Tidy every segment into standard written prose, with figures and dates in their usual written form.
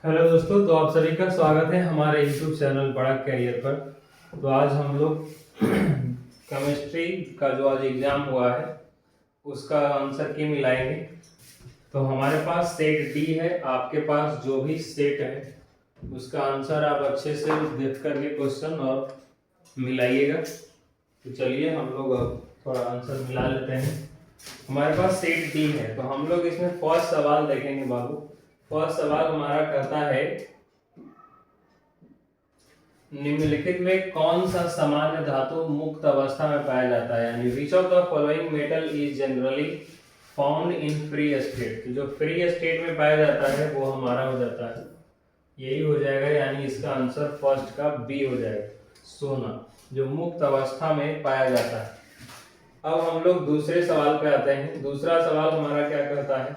Hello दोस्तों, तो आप सभी का स्वागत है हमारे YouTube चैनल बड़ा कैरियर पर। तो आज हम लोग केमिस्ट्री का जो आज एग्जाम हुआ है उसका आंसर की मिलाएंगे। तो हमारे पास सेट डी है, आपके पास जो भी सेट है उसका आंसर आप अच्छे से देख करके क्वेश्चन और मिलाइएगा। तो चलिए हम लोग अब थोड़ा आंसर मिला लेते हैं। हमारे पास सेट डी है तो हम लोग इसमें फर्स्ट सवाल देखेंगे बाबू। फर्स्ट सवाल हमारा कहता है निम्नलिखित में कौन सा सामान्य धातु मुक्त अवस्था में पाया जाता है, यानी which of the following metal is generally found in free state. तो जो फ्री स्टेट में पाया जाता है वो हमारा हो जाता है, यही हो जाएगा, यानी इसका आंसर फर्स्ट का बी हो जाएगा, सोना, जो मुक्त अवस्था में पाया जाता है। अब हम लोग दूसरे सवाल पे आते हैं। दूसरा सवाल हमारा क्या कहता है?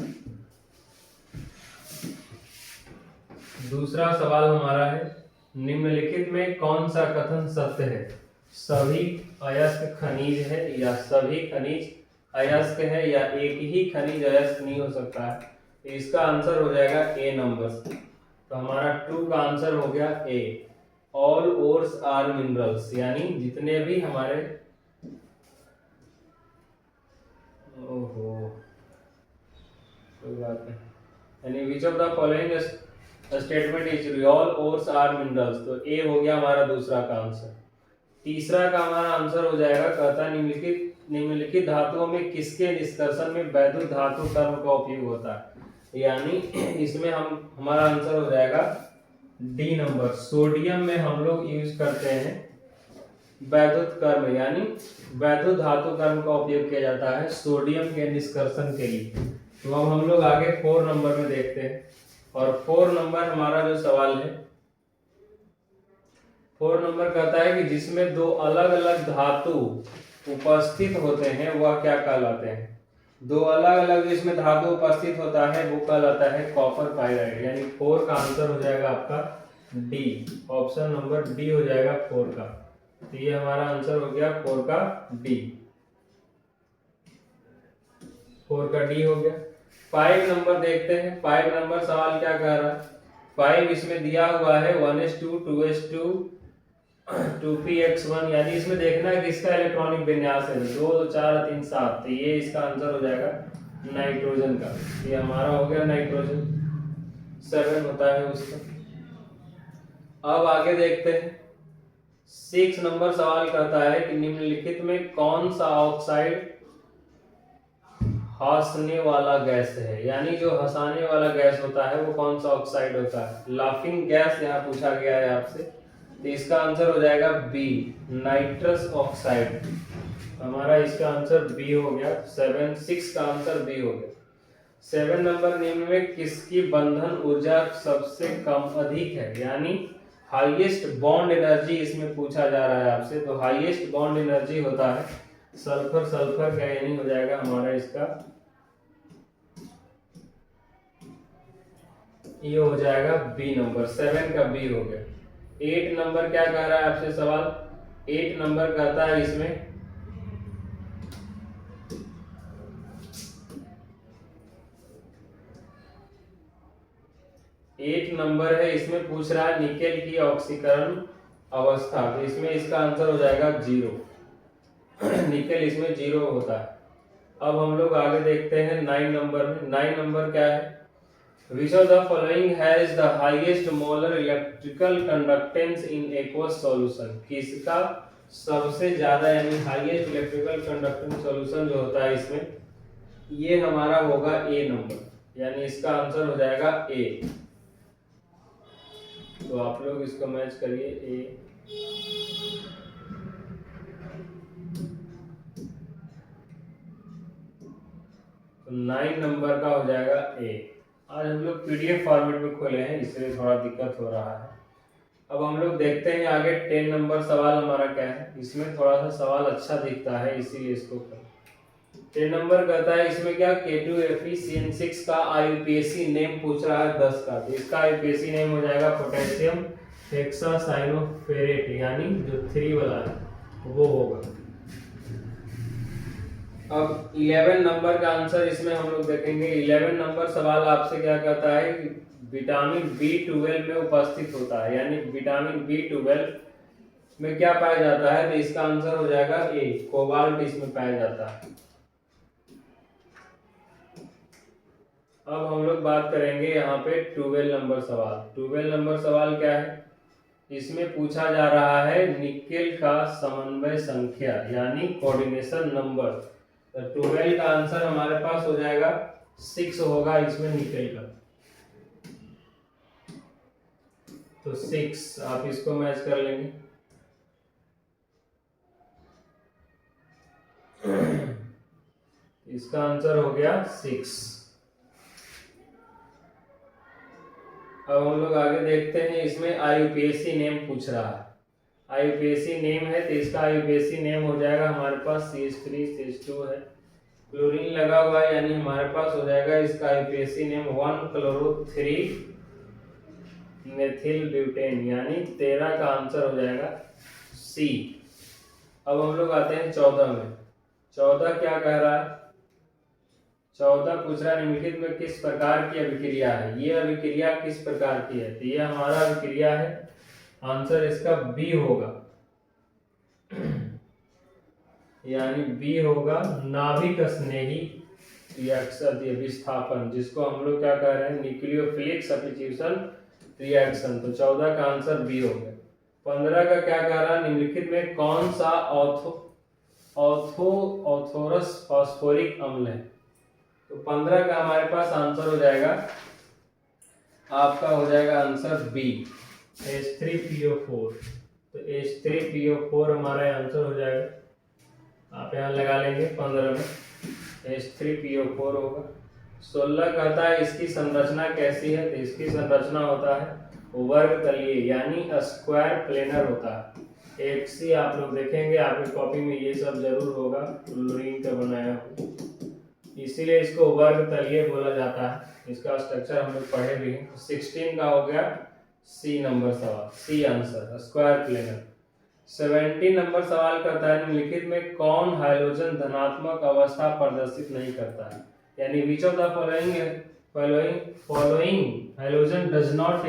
दूसरा सवाल हमारा है निम्नलिखित में कौन सा कथन सत्य है? सभी अयस्क खनिज है, या सभी खनिज अयस्क है, या एक ही खनिज अयस्क नहीं हो सकता है। तो इसका आंसर हो जाएगा ए नंबर। तो हमारा 2 का आंसर हो गया A. All ores are minerals, यानी जितने भी हमारे कोई बात नहीं, यानी which of the following statement is all ores are minerals. तो ए हो गया हमारा दूसरा का आंसर। तीसरा का हमारा आंसर हो जाएगा, कहता निम्नलिखित धातुओं में किसके निष्कर्षण में वैद्युत धातु कर्म का उपयोग होता है, यानी इसमें हमारा आंसर हो जाएगा डी नंबर। सोडियम में हम लोग यूज करते हैं वैद्युत कर्म, यानी वैद्युत धातु कर्म का उपयोग किया जाता है सोडियम के निष्कर्षण के लिए। तो अब हम लोग आगे 4 नंबर में देखते हैं, और 4 नंबर हमारा जो सवाल है, 4 नंबर कहता है कि जिसमें 2 अलग अलग धातु उपस्थित होते हैं वह क्या कहलाते हैं? 2 अलग अलग जिसमें धातु उपस्थित होता है वो कहलाता है कॉपर पाइराइड, यानी 4 का आंसर हो जाएगा आपका डी, ऑप्शन नंबर डी हो जाएगा 4 का। तो ये हमारा आंसर हो गया 4 का डी, 4 का डी हो गया। 5 नंबर देखते हैं। 5 नंबर सवाल क्या कह रहा है? 5 इसमें दिया हुआ है 1s2 2s2 2px1, यानी इसमें देखना है किसका इलेक्ट्रॉनिक विन्यास है। 2 2 4 3 7, तो ये इसका आंसर हो जाएगा नाइट्रोजन का। ये हमारा हो गया नाइट्रोजन, 7 होता है उसका। अब आगे देखते हैं। 6 नंबर सवाल कहता है कि निम्नलिखित में कौन सा ऑक्साइड हंसने वाला गैस है, यानी जो हंसाने वाला गैस होता है वो कौन सा ऑक्साइड होता है? लाफिंग गैस यहाँ पूछा गया है आपसे, तो इसका आंसर हो जाएगा बी, नाइट्रस ऑक्साइड। हमारा इसका आंसर बी हो गया। 6 का आंसर बी हो गया। 7 नंबर, निम्न में किसकी बंधन ऊर्जा सबसे कम अधिक है, यानी हाईएस्ट बॉन्ड एनर्जी इसमें पूछा जा रहा है आपसे। तो हाईएस्ट बॉन्ड एनर्जी होता है सल्फर, सल्फर का, यानी हो जाएगा हमारा इसका ये हो जाएगा बी नंबर, 7 का बी हो गया। 8 नंबर क्या कह रहा है आपसे सवाल? 8 नंबर कहता है इसमें 8 नंबर है, इसमें पूछ रहा है निकेल की ऑक्सीकरण अवस्था। तो इसमें इसका आंसर हो जाएगा 0। निकेल इसमें 0 होता है। अब हम लोग आगे देखते हैं 9 नंबर में। 9 नंबर क्या है? Which of the following has the highest molar electrical conductance in aqueous solution? किसका सबसे ज्यादा, यानी हाईएस्ट इलेक्ट्रिकल कंडक्टेंस सॉल्यूशन जो होता है इसमें, ये हमारा होगा ए नंबर, यानी इसका आंसर हो जाएगा ए। तो आप लोग इसको मैच करिए ए। तो 9 नंबर का हो जाएगा ए। आज हम लोग पीडीएफ फॉर्मेट में खोले हैं, इसलिए थोड़ा दिक्कत हो रहा है। अब हम लोग देखते हैं आगे 10 नंबर सवाल हमारा क्या है। इसमें थोड़ा सा सवाल अच्छा दिखता है, इसीलिए इसको करें। 10 नंबर कहता है इसमें क्या, K2FeCN6 का आईयूपीएसी नेम पूछ रहा है 10 का। तो इसका आईयूपीएसी नेम हो जाएगा पोटेशियम हेक्सासाइनोफेरेट, यानी जो 3 वाला है वो होगा। अब 11 नंबर का आंसर इसमें हम लोग देखेंगे। 11 नंबर सवाल आपसे क्या कहता है कि विटामिन B12 में उपस्थित होता है, यानी विटामिन B12 में क्या पाया जाता है, तो इसका आंसर हो जाएगा ए, कोबाल्ट इसमें पाया जाता है। अब हम लोग बात करेंगे यहाँ पे 12 नंबर सवाल। 12 नंबर सवाल क्या है, इसमें पूछा जा रहा है निकेल का समन्वय संख्या यानी कोऑर्डिनेशन नंबर। तो 12 का आंसर हमारे पास हो जाएगा 6 होगा इसमें निकेल का। तो 6 आप इसको मैच कर लेंगे। इसका आंसर हो गया 6। अब हम लोग आगे देखते हैं, इसमें आईयूपीएसी नेम पूछ रहा है। आईयूपीएसी नेम है तो इसका आईयूपीएसी नेम हो जाएगा हमारे पास CH3 CH2 है, क्लोरीन लगा हुआ है, यानी हमारे पास हो जाएगा इसका IUPAC name 1-chloro-3 methyl butane, यानी 13 का आंसर हो जाएगा C। अब हम लोग आते हैं 14 में। 14 क्या कह रहा है, 14 पूछ रहा है निम्नलिखित में किस प्रकार की अभिक्रिया है। ये अभिक्रिया किस प्रकार की है, तो ये हमारा अभिक्रिया है, आंसर इसका बी होगा, यानी बी होगा नाभिक स्नेही रिएक्शन, विस्थापन, जिसको हम लोग क्या कह रहे हैं, न्यूक्लियोफिलिक सब्स्टिट्यूशन रिएक्शन। तो 14 का आंसर बी हो गया। 15 का क्या कह रहा है, निम्नलिखित में कौन सा ऑर्थोरस फास्फोरिक अम्ल है। तो 15 का हमारे पास आंसर हो जाएगा, आपका हो जाएगा आंसर बी, H3PO4। तो H3PO4 हमारा आंसर हो जाएगा, आप यहाँ लगा लेंगे 15 में H3PO4 होगा। 16 कहता है इसकी संरचना कैसी है, तो इसकी संरचना होता है वर्ग तलीय यानी स्क्वायर प्लेनर होता है। एक सी आप लोग देखेंगे आपकी कॉपी में ये सब जरूर होगा, क्लोरीन का बनाया हो, इसीलिए इसको वर्ग तलीय बोला जाता है। इसका स्ट्रक्चर हम लोग पढ़े भी हैं। 16 का हो गया सी नंबर सवाल, C answer square planar. 17 number सवाल करता है निम्नलिखित में कौन हाइड्रोजन धनात्मक अवस्था प्रदर्शित नहीं करता है, यानी which of the following hydrogen does not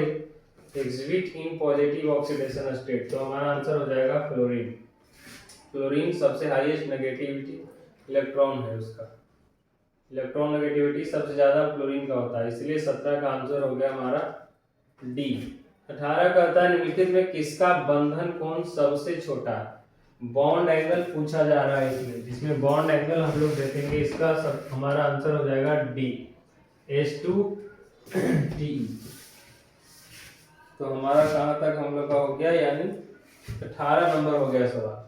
exhibit in positive oxidation state. तो हमारा आंसर हो जाएगा फ्लोरीन। फ्लोरीन सबसे हाईएस्ट नेगेटिविटी इलेक्ट्रॉन है, उसका इलेक्ट्रॉन नेगेटिविटी सबसे ज्यादा फ्लोरीन का होता है, इसलिए 17 का आंसर हो गया हमारा डी। 18 कहता है निम्नलिखित में किसका बंधन कोण सबसे छोटा है। बॉन्ड एंगल पूछा जा रहा है इसमें, जिसमें बॉन्ड एंगल हम लोग देखेंगे, इसका हमारा आंसर हो जाएगा डी, H2TE। तो हमारा कहाँ तक हम लोग का हो गया, यानी 18 नंबर हो गया सवाल।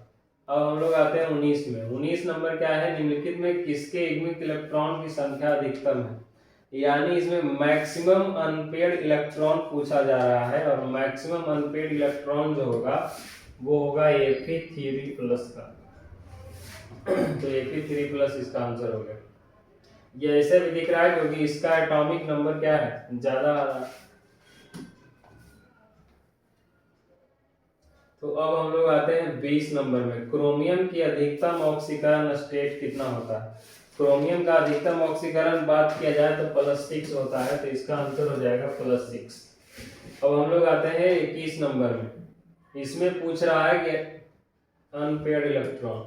अब हम लोग आते हैं 19 में। 19 नंबर क्या है, निम्नलिखित में किसके युग्मित इलेक्ट्रॉन की संख्या अधिकतम है, यानी इसमें मैक्सिमम अनपेयर्ड इलेक्ट्रॉन पूछा जा रहा है, और मैक्सिमम अनपेयर्ड इलेक्ट्रॉन जो होगा वो होगा Fe3+ का। तो Fe3+ इसका आंसर हो गया। ये ऐसे भी दिख रहा है क्योंकि इसका एटॉमिक नंबर क्या है, ज्यादा आ रहा है। तो अब हम लोग आते हैं 20 नंबर में। क्रोमियम की अधिकतम ऑक्सीकरण स्टेट कितना होता है। क्रोमियम का अधिकतम ऑक्सीकरण बात किया जाए तो +6 होता है, तो इसका आंसर हो जाएगा +6। अब हम लोग आते हैं 21 नंबर में। इसमें पूछ रहा है कि अनपेयर्ड इलेक्ट्रॉन,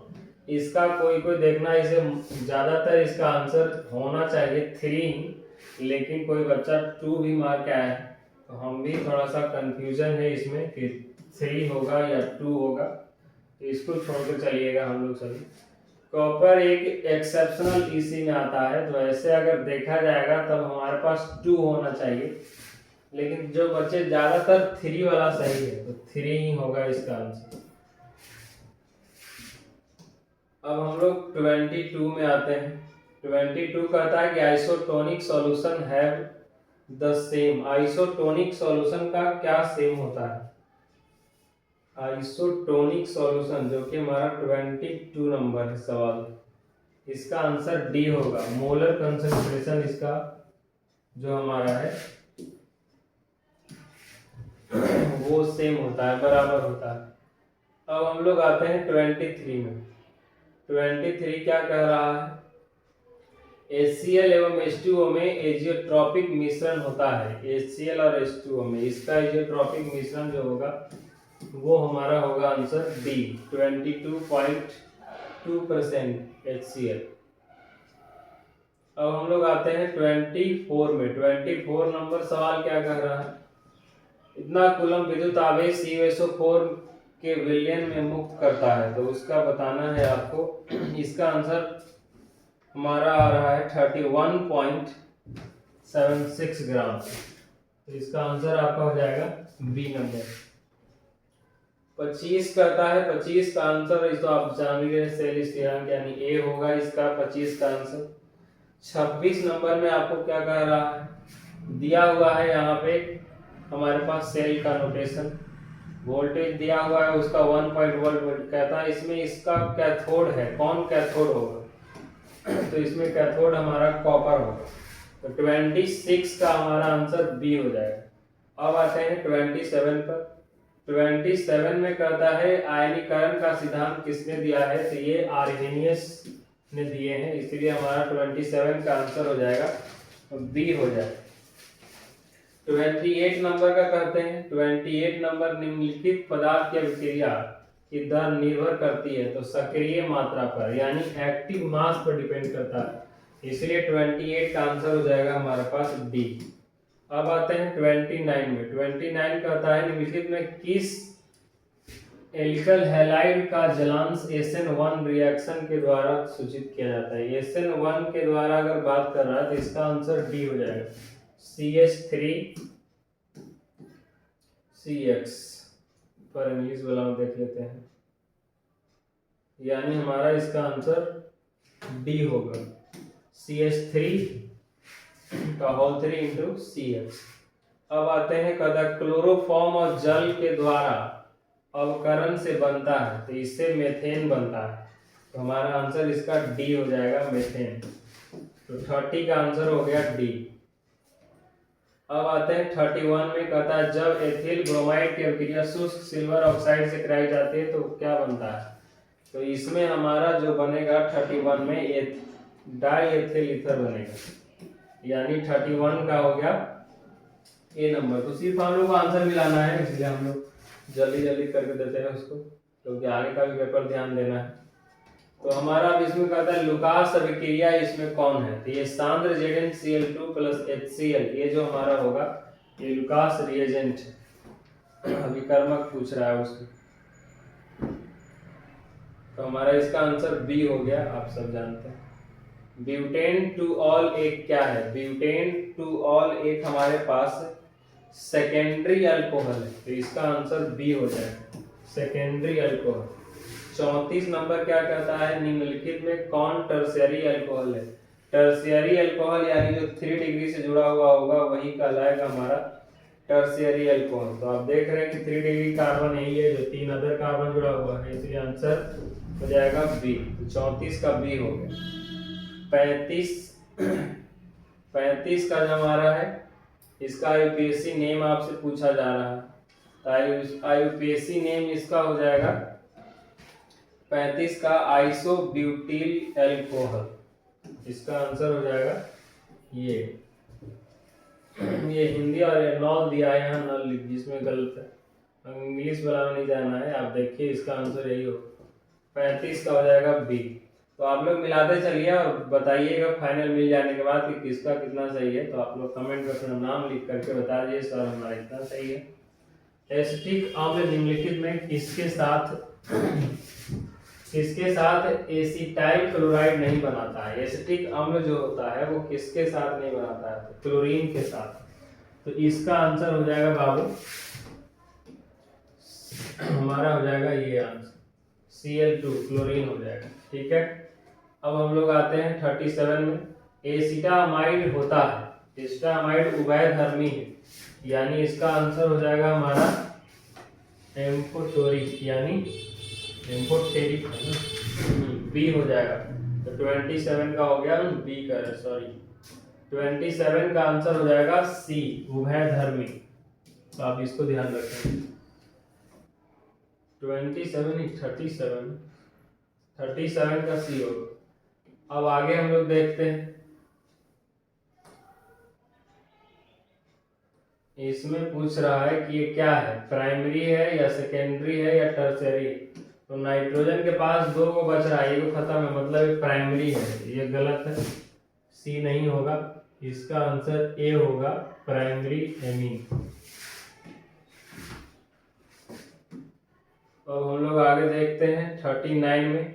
इसका कोई देखना, इसे ज्यादातर इसका आंसर होना चाहिए 3, लेकिन कोई बच्चा 2 भी मार के आया है, तो हम भी थोड़ा सा कंफ्यूजन है इसमें कि 3 होगा या 2 होगा, तो इसको छोड़ के चलिएगा हम लोग सभी। कॉपर एक एक्सेप्शनल ईसी में आता है, तो ऐसे अगर देखा जाएगा तब हमारे पास 2 होना चाहिए, लेकिन जो बच्चे ज्यादातर 3 वाला सही है, तो 3 ही होगा इसका आंसर। अब हम लोग 22 में आते हैं। 22 कहता है कि isotonic solution have the same. Isotonic solution का क्या सेम होता है, आइसोटोनिक सॉल्यूशन, जो कि हमारा 22 नंबर है सवाल, इसका आंसर डी होगा। मोलर कंसंट्रेशन इसका जो हमारा है वो सेम होता है, बराबर होता है। अब हम लोग आते हैं 23 में। 23 क्या कह रहा है, HCl एवं H2O में एजियोट्रॉपिक मिश्रण होता है। HCl और H2O में इसका एजियोट्रॉपिक मिश्रण जो होगा वो हमारा होगा आंसर डी, 22.2% HCl। अब हम लोग आते हैं 24 में। 24 नंबर सवाल क्या कह रहा है, इतना कूलम विद्युत आवेश CuSO4 के विलयन में मुक्त करता है, तो उसका बताना है आपको। इसका आंसर हमारा आ रहा है 31.76 ग्राम, तो इसका आंसर आपका हो जाएगा बी नंबर। 25 करता है, 25 का आंसर इस तो आप जान लीजिए सेल स्थिरांक यानी ए होगा इसका 25 का आंसर। 26 नंबर में आपको क्या कह रहा है, दिया हुआ है यहाँ पे हमारे पास सेल का नोटेशन, वोल्टेज दिया हुआ है उसका 1 वोल्ट कहता है, इसमें इसका कैथोड है, कौन कैथोड होगा, तो इसमें कैथोड हमारा कॉपर होगा, तो 26 का हमारा आंसर बी हो जाएगा। अब आते हैं 27 पर। 27 में कहता है आयनीकरण का सिद्धांत किसने दिया है, तो ये आर्हेनियस ने दिए हैं, इसलिए हमारा 27 का आंसर हो जाएगा बी हो जाएगा। 28 नंबर का कहते हैं, 28 नंबर निम्नलिखित पदार्थ की अभिक्रिया की दर निर्भर करती है, तो सक्रिय मात्रा पर यानी एक्टिव मास पर डिपेंड करता है, इसलिए 28 का आंसर हो जाएगा हमारे पास डी। अब आते हैं 29 में। 29 कहता है निम्नलिखित में किस एल्किल हैलाइड का जलांश SN1 रिएक्शन के द्वारा सूचित किया जाता है। SN1 के द्वारा अगर बात कर रहा है तो इसका आंसर डी हो जाएगा, CH3CX पर इंग्लिश वाला में देख लेते हैं, यानी हमारा इसका आंसर डी होगा, CH3 अब आते हैं कहता क्लोरोफॉर्म और जल के द्वारा अवकरण से बनता है, तो इससे मेथेन बनता है, तो हमारा आंसर इसका डी हो जाएगा मेथेन, तो 30 का आंसर हो गया डी। अब आते हैं 31 में कहता है जब एथिल ब्रोमाइड की अभिक्रिया शुष्क सिल्वर ऑक्साइड से कराई जाती है तो क्या बनता है, तो इसमें हमारा जो बनेगा 31 में डाई एथिल ईथर बनेगा, यानी 31 का हो गया ए नंबर। तो सिर्फ हम लोग को आंसर मिलाना है, इसलिए हम लोग जल्दी जल्दी करके देते हैं उसको, क्योंकि आगे का भी पेपर ध्यान देना है। तो हमारा अब इसमें कहता है लुकास अभिक्रिया इसमें कौन है, तो ये सांद्र ZnCl2 प्लस HCl, ये जो हमारा होगा ये लुकास रिएजेंट है, अभिकर्मक पूछ रहा है उसको, तो हमारा इसका आंसर बी हो गया, आप सब जानते हैं। ब्यूटेन टू ऑल एक क्या है, ब्यूटेन टू ऑल एक हमारे पास सेकेंडरी अल्कोहल है, तो इसका आंसर बी हो जाएगा, सेकेंडरी अल्कोहल। 34 नंबर क्या कहता है निम्नलिखित में कौन टर्शियरी अल्कोहल है, टर्शियरी अल्कोहल यानी जो 3 डिग्री से जुड़ा हुआ होगा वही कहलाएगा हमारा टर्शियरी अल्कोहल। तो आप देख रहे हैं कि 3 डिग्री कार्बन यही है जो 3 अदर कार्बन जुड़ा हुआ है, इसलिए आंसर हो जाएगा बी, तो 34 का बी हो गया। 35 का जो हमारा है इसका IUPAC नेम आपसे पूछा जा रहा है, तो IUPAC नेम इसका हो जाएगा 35 का आइसोब्यूटिल अल्कोहल, इसका आंसर हो जाएगा ये हिंदी और नॉल दिया है यहाँ, नॉल लिख जिसमें गलत है, इंग्लिश वाला में नहीं जाना है, आप देखिए इसका आंसर यही हो, 35 का हो जाएगा बी। तो आप लोग मिलाते चलिए और बताइएगा फाइनल मिल जाने के बाद कि किसका कितना सही है, तो आप लोग कमेंट में अपना नाम लिख करके बता दीजिए सर हमारा इतना सही है। एसिटिक अम्ल निम्नलिखित में किसके साथ एसिटाइल क्लोराइड नहीं बनाता है, एसिटिक अम्ल जो होता है वो किसके साथ नहीं बनाता है, तो क्लोरीन के साथ, तो इसका आंसर हो जाएगा बाबू हमारा हो जाएगा ये आंसर Cl2 क्लोरीन हो जाएगा, ठीक है। अब हम लोग आते हैं 37 में। एसिटामाइड होता है, एसिटामाइड उभयधर्मी है, यानी इसका आंसर हो जाएगा हमारा एम्फोटेरिक, यानी एम्फोटेरिक बी हो जाएगा, तो 27 का हो गया बी का, सॉरी 27 का आंसर हो जाएगा सी उभयधर्मी, तो आप इसको ध्यान रखें। 27 37 37 का सी होगा। अब आगे हम लोग देखते हैं, इसमें पूछ रहा है कि ये क्या है, प्राइमरी है या सेकेंडरी है या टर्सरी। तो नाइट्रोजन के पास दो को बच रहा है, ये को खत्म है, मतलब ये प्राइमरी है, ये गलत है, सी नहीं होगा, इसका आंसर ए होगा, प्राइमरी एमीन। अब हम लोग आगे देखते हैं 39 में।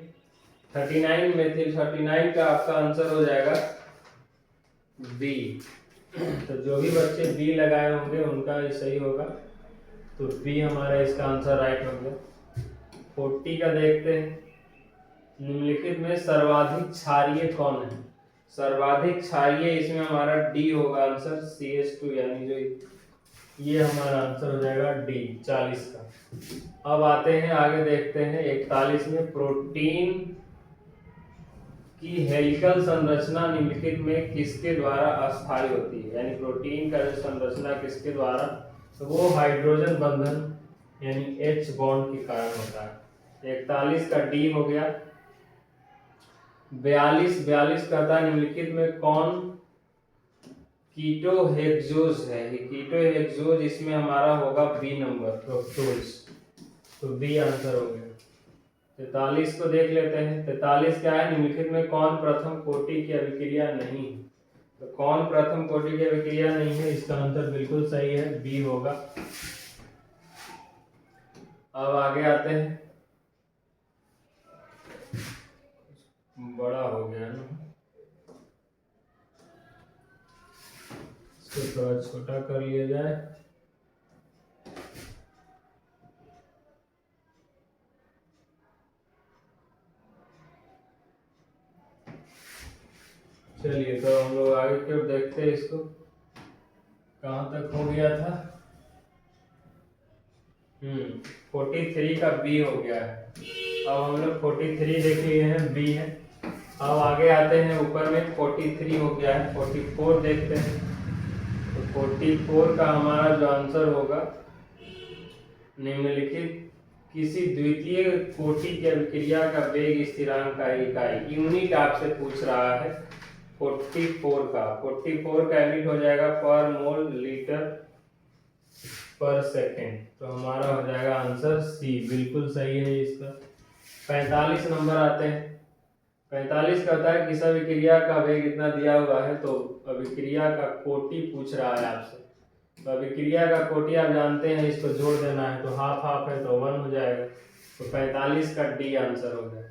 39 मेथिल 39 का आपका आंसर हो जाएगा बी। तो जो भी बच्चे बी लगाए होंगे उनका ये सही होगा, तो बी हमारा इसका आंसर राइट हो गया। 40 का देखते हैं, निम्नलिखित में सर्वाधिक क्षारीय कौन है। सर्वाधिक क्षारीय इसमें हमारा डी होगा आंसर, CH2, यानी जो ये हमारा आंसर हो जाएगा डी 40 का। अब आते हैं आगे देखते हैं 41 में, प्रोटीन की हेलिकल संरचना निम्नलिखित में किसके द्वारा अस्थायी होती है, यानी प्रोटीन का जो संरचना किसके द्वारा, तो वो हाइड्रोजन बंधन यानी H बॉन्ड के कारण होता है। 41 का डी हो गया। 42 कहता है निम्नलिखित में कौन कीटोहेक्सोज है। ये कीटोहेक्सोज इसमें हमारा होगा बी नंबर, फ्रुक्टोज, तो बी आंसर हो गया। 43 को देख लेते हैं। 43 क्या है, निम्नलिखित में कौन प्रथम कोटि की अभिक्रिया नहीं, तो कौन प्रथम कोटि की अभिक्रिया नहीं है, इसका आंसर बिल्कुल सही है, बी होगा। अब आगे आते हैं, बड़ा हो गया ना, इसको थोड़ा छोटा कर लिया जाए। चलिए तो हम लोग आगे की ओर देखते हैं, इसको कहाँ तक हो गया था। 43 का बी हो गया है। अब हम लोग 43 देख लिए हैं, बी है। अब आगे आते हैं ऊपर में, 43 हो गया है, 44 देखते हैं। तो 44 का हमारा जो आंसर होगा, निम्नलिखित किसी द्वितीय कोटि की अभिक्रिया का वेग स्थिरांक का इकाई, यूनिट आपसे पूछ रहा है। 44 का यूनिट हो जाएगा पर मोल लीटर पर सेकेंड, तो हमारा हो जाएगा आंसर सी, बिल्कुल सही है इसका। 45 नंबर आते हैं। 45 कहता है किस अभिक्रिया का वेग इतना दिया हुआ है, तो अभिक्रिया का कोटि पूछ रहा है आपसे। तो अभिक्रिया का कोटि आप जानते हैं, इसको जोड़ देना है, तो हाफ हाफ है तो 1 हो जाएगा, तो 45 का डी आंसर हो गया।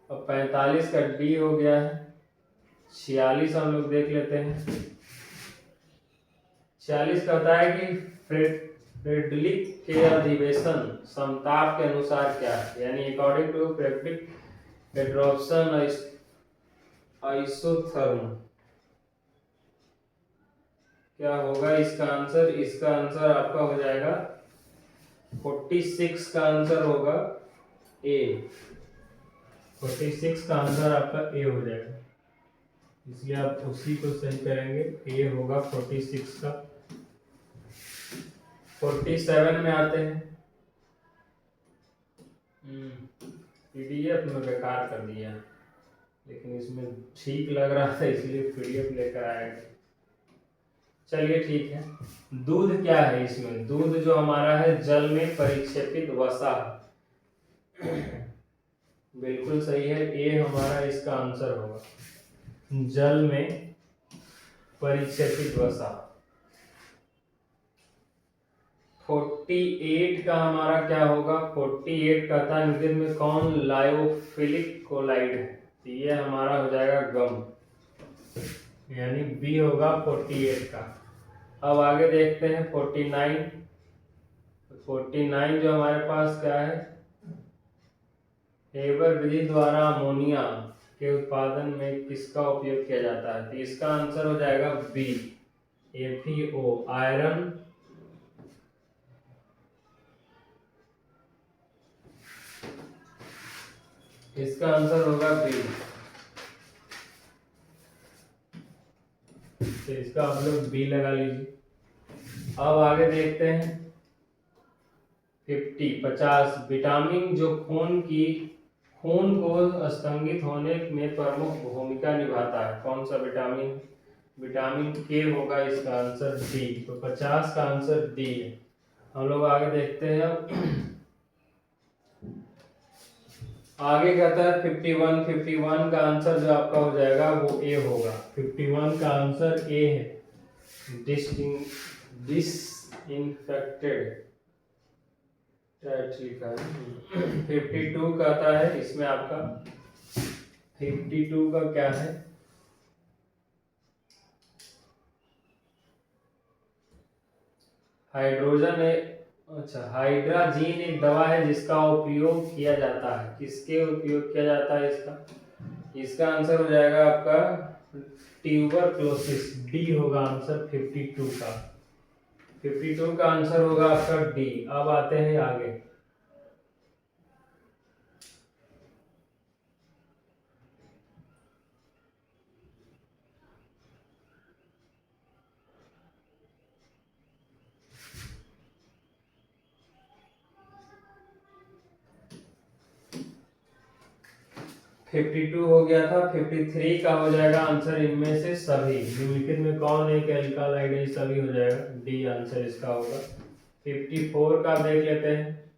अब 45 का डी हो गया है। 46 हम लोग देख लेते हैं। 46 कहता है कि फ्रेडरिक के अधिवेशन समताप के अनुसार क्या है, यानी अकॉर्डिंग टू फ्रेडरिक एड्रॉप्सन आइसोथर्म क्या होगा इसका आंसर। इसका आंसर आपका हो जाएगा 46 का आंसर होगा ए। 46 का आंसर आपका ए हो जाएगा, इसलिए आप उसी को सही करेंगे, ए होगा 46 का। 47 में आते हैं। PDF में बेकार कर दिया, लेकिन इसमें ठीक लग रहा था इसलिए PDF लेकर आया। चलिए ठीक है। दूध क्या है इसमें, दूध जो हमारा है जल में परिक्षेपित वसा, बिल्कुल सही है, ए हमारा इसका आंसर होगा, जल में परिक्षेपित वसा। 48 का हमारा क्या होगा। 48 कहता है निम्न में कौन लायोफिलिक कोलाइड है, तो ये हमारा हो जाएगा गम, यानी बी होगा 48 का। अब आगे देखते हैं 49। 49 जो हमारे पास क्या है, हेबर विधि द्वारा अमोनिया के उत्पादन में किसका उपयोग किया जाता है, तो इसका आंसर हो जाएगा बी, FeO, आयरन इसका आंसर होगा बी। तो इसका आप लोग बी लगा लीजिए। अब आगे देखते हैं 50 विटामिन जो खून को स्तंभित होने में प्रमुख भूमिका निभाता है, कौन सा विटामिन? विटामिन के होगा इसका आंसर डी। तो 50 का आंसर डी है। हम लोग आगे देखते हैं। आगे कहता है 51 का आंसर जो आपका हो जाएगा वो ए होगा। 51 का आंसर ए है, डिसइंफेक्टेड लिखा है। 52 कहता है इसमें आपका 52 का क्या है? हाइड्रोजन है। अच्छा, हाइड्राजीन एक दवा है जिसका उपयोग किया जाता है। किसके उपयोग किया जाता है इसका? इसका आंसर हो जाएगा आपका ट्यूबरक्लोसिस। डी होगा आंसर 52 का। 52 का आंसर होगा आपका डी। अब आते हैं आगे। फिफ्टी टू हो गया था। 53 का हो जाएगा आंसर इनमें से सभी। निम्नलिखित में कौन एक एल्कालाइड है? सभी हो जाएगा। डी आंसर इसका होगा। 54 का देख लेते हैं।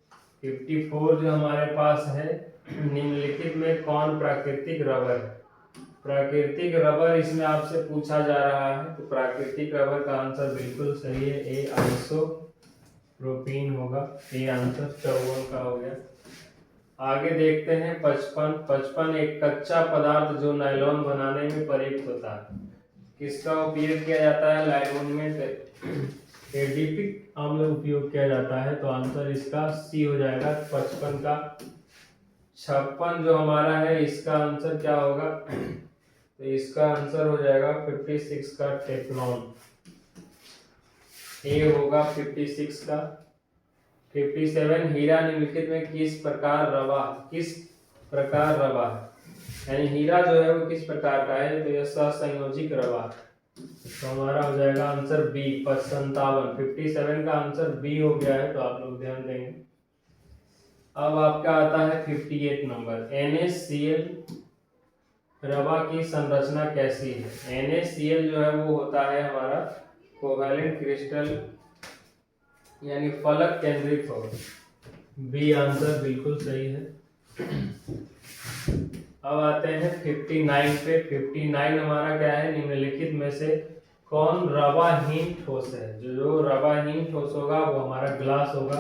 54 जो हमारे पास है, निम्नलिखित में कौन प्राकृतिक रबर है? प्राकृतिक रबर इसमें आपसे पूछा जा रहा है, तो प्राकृतिक रबर का आंसर बिल्कुल सही है, ए आइसोप्रोपीन होगा। ए आंसर 54 का हो गया। आगे देखते हैं 55 एक कच्चा पदार्थ जो नायलॉन बनाने में प्रयुक्त होता है। किसका उपयोग किया जाता है? नायलॉन में एडिपिक अम्ल उपयोग किया जाता है। तो आंसर इसका सी हो जाएगा 55 का। 56 जो हमारा है, इसका आंसर क्या होगा? तो इसका आंसर हो जाएगा 56 का टेफ्लॉन। ए होगा 56 का। 57 हीरा निम्नलिखित में किस प्रकार रवा है? यानी हीरा जो है वो किस प्रकार का है? तो यह सहसंयोजिक रवा। तो हमारा हो जाएगा आंसर बी 57। 57 का आंसर बी हो गया है, तो आप लोग ध्यान देंगे। अब आपका आता है 58 नंबर। NaCl रवा की संरचना कैसी है? NaCl जो है वो होता है हमारा कोवैलेंट क्रिस्टल, यानी फलक केंद्रित होगा। बी आंसर बिल्कुल सही है। अब आते हैं 59 पे। 59 हमारा क्या है? निम्नलिखित में से कौन रवाहीन ठोस है? जो रवाहीन ठोस होगा वो हमारा ग्लास होगा।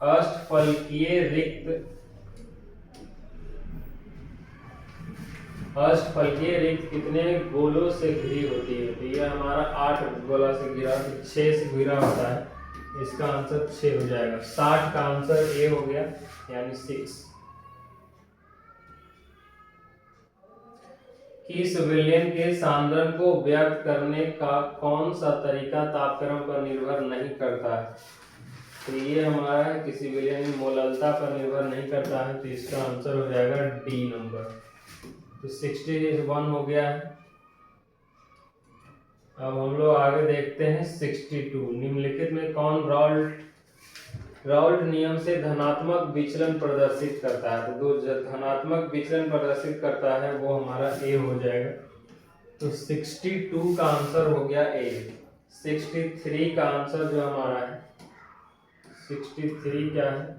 अष्टफलकीय रिक्त कितने गोलों से घिरी होती है? तो ये हमारा 8 गोला से घिरा, 6 से घिरा होता है। इसका आंसर 6 हो जाएगा। 60 का आंसर ए हो गया, यानी 6। किस विलयन के सांद्रण को व्यक्त करने का कौन सा तरीका तापक्रम पर निर्भर नहीं करता है? तो ये हमारा है, किसी विलयन की मोललता पर निर्भर नहीं करता है। तो इसका आंसर हो जाएगा डी नंबर। तो 61 हो गया है। अब हम लोग आगे देखते हैं 62। निम्नलिखित में कौन राउल्ट नियम से धनात्मक विचलन प्रदर्शित करता है? तो जो धनात्मक विचलन प्रदर्शित करता है वो हमारा ए हो जाएगा। तो 62 का आंसर हो गया ए। 63 का आंसर जो हमारा है, 63 क्या है?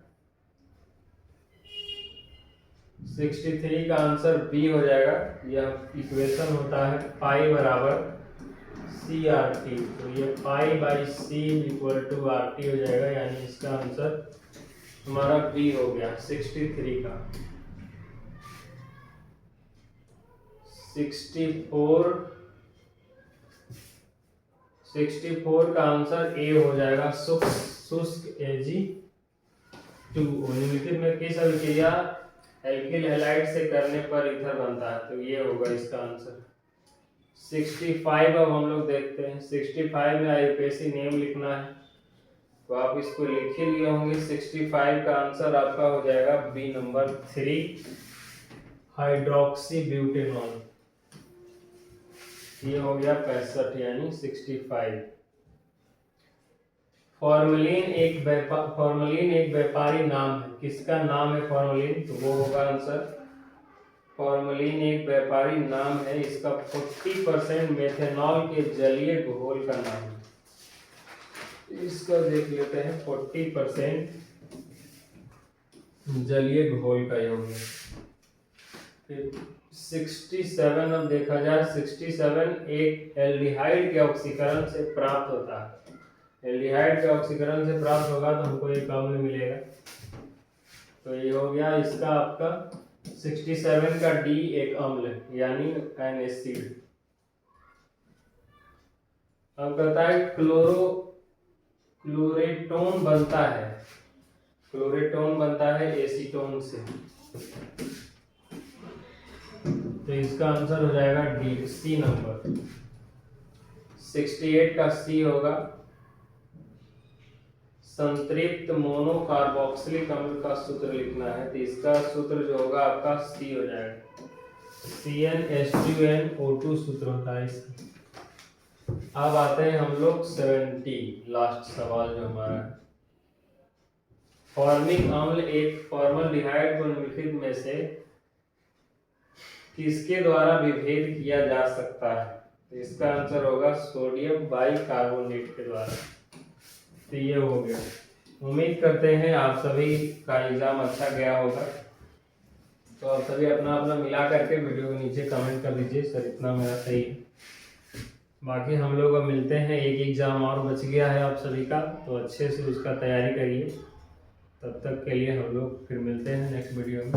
63 का आंसर बी हो जाएगा। यह इक्वेशन होता है पाई बराबर CRT। तो ये pi by C equal to RT हो जाएगा, यानी इसका आंसर हमारा बी हो गया 63 का। 64 का आंसर ए हो जाएगा, शुष्क Ag2। निम्नलिखित में किस अभिक्रिया एल्किल हैलाइड से करने पर ईथर बनता है? तो ये होगा इसका आंसर। 65 अब हम लोग देखते हैं। 65 में आईयूपीएसी नेम लिखना है, तो आप इसको लिख ही लिए होंगे। 65 का आंसर आपका हो जाएगा बी नंबर 3 हाइड्रोक्सी ब्यूटेनॉल। ये हो गया 65 यानी 65। फॉर्मेलिन एक व्यापारी नाम है। किसका नाम है फॉर्मेलिन? तो वो होगा आंसर, फॉर्मेलिन एक व्यापारी नाम है, इसका 40% मेथेनॉल के जलीय घोल का नाम है। इसका देख लेते हैं, 40% जलीय घोल का योग है। फिर 67, अब देखा जाए 67 एक एल्डिहाइड के ऑक्सीकरण से प्राप्त होता है। एल्डिहाइड के ऑक्सीकरण से प्राप्त होगा तो हमको एक अम्ल मिलेगा। तो ये हो गया इसका आपका 67 का डी एक अम्ल यानी एन एसिड। अब कहता है क्लोरेटोन बनता है, क्लोरेटोन बनता है एसीटोन से। तो इसका आंसर हो जाएगा डी, सी नंबर। 68 का सी होगा, संतृप्त मोनोकार्बोक्सिलिक अम्ल का सूत्र लिखना है। तो इसका सूत्र जो होगा आपका सी हो जाएगा, CnH2nO2 सूत्र होता है इसका। अब आते हैं हम लोग 70, लास्ट सवाल जो हमारा है। फॉर्मिक अम्ल एक फॉर्मल्डिहाइड को निम्नलिखित में से किसके द्वारा विभेद किया जा सकता है? तो इसका आंसर होगा सोडियम बाइकार्बोनेट के द्वारा। तो ये हो गया। उम्मीद करते हैं आप सभी का एग्जाम अच्छा गया होगा। तो आप सभी अपना अपना मिला करके वीडियो के नीचे कमेंट कर दीजिए, सर इतना मेरा सही है। बाकी हम लोग अब मिलते हैं, एक एग्ज़ाम और बच गया है आप सभी का, तो अच्छे से उसका तैयारी करिए। तब तक के लिए हम लोग फिर मिलते हैं नेक्स्ट वीडियो में।